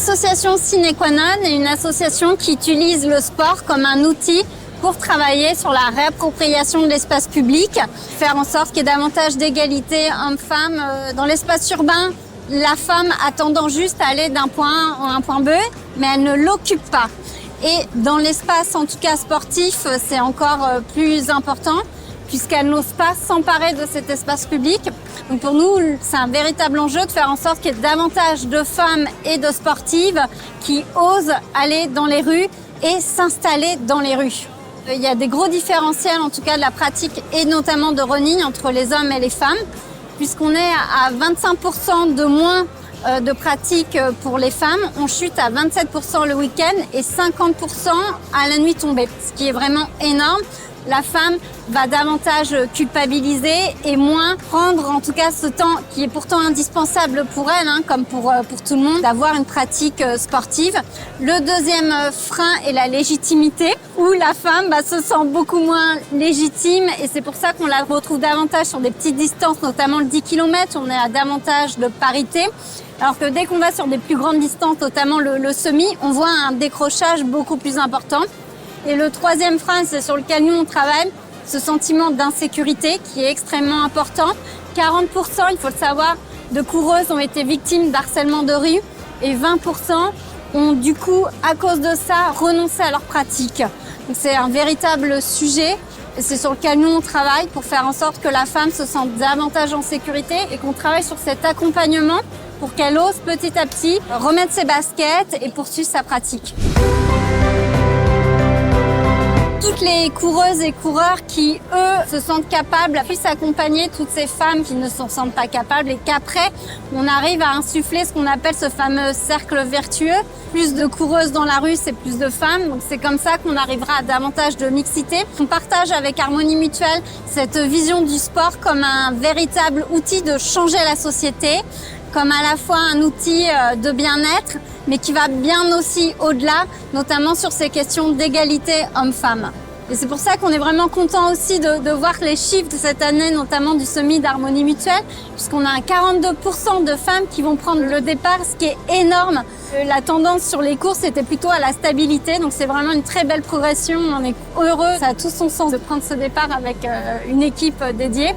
association sine qua non et une association qui utilise le sport comme un outil pour travailler sur la réappropriation de l'espace public, faire en sorte qu'il y ait davantage d'égalité hommes-femmes. Dans l'espace urbain, la femme a tendance juste à aller d'un point A à un point B, mais elle ne l'occupe pas. Et dans l'espace, en tout cas sportif, c'est encore plus important, puisqu'elle n'ose pas s'emparer de cet espace public. Donc pour nous, c'est un véritable enjeu de faire en sorte qu'il y ait davantage de femmes et de sportives qui osent aller dans les rues et s'installer dans les rues. Il y a des gros différentiels, en tout cas de la pratique et notamment de running entre les hommes et les femmes, puisqu'on est à 25% de moins de pratique pour les femmes. On chute à 27% le week-end et 50% à la nuit tombée, ce qui est vraiment énorme. La femme va davantage culpabiliser et moins prendre en tout cas ce temps qui est pourtant indispensable pour elle, comme pour tout le monde, d'avoir une pratique sportive. Le deuxième frein est la légitimité, où la femme se sent beaucoup moins légitime et c'est pour ça qu'on la retrouve davantage sur des petites distances, notamment le 10 km, on est à davantage de parité. Alors que dès qu'on va sur des plus grandes distances, notamment le semi, on voit un décrochage beaucoup plus important. Et le troisième frein, c'est sur lequel nous on travaille, ce sentiment d'insécurité qui est extrêmement important. 40%, il faut le savoir, de coureuses ont été victimes d'harcèlement de rue et 20% ont du coup, à cause de ça, renoncé à leur pratique. Donc c'est un véritable sujet et c'est sur lequel nous on travaille pour faire en sorte que la femme se sente davantage en sécurité et qu'on travaille sur cet accompagnement pour qu'elle ose petit à petit remettre ses baskets et poursuivre sa pratique. Toutes les coureuses et coureurs qui, eux, se sentent capables, puissent accompagner toutes ces femmes qui ne se sentent pas capables et qu'après, on arrive à insuffler ce qu'on appelle ce fameux cercle vertueux. Plus de coureuses dans la rue, c'est plus de femmes. Donc c'est comme ça qu'on arrivera à davantage de mixité. On partage avec Harmonie Mutuelle cette vision du sport comme un véritable outil de changer la société, comme à la fois un outil de bien-être, mais qui va bien aussi au-delà, notamment sur ces questions d'égalité hommes-femmes. Et c'est pour ça qu'on est vraiment content aussi de voir les chiffres de cette année, notamment du semi d'Harmonie Mutuelle, puisqu'on a 42% de femmes qui vont prendre le départ, ce qui est énorme. La tendance sur les courses était plutôt à la stabilité, donc c'est vraiment une très belle progression. On est heureux, ça a tout son sens de prendre ce départ avec une équipe dédiée.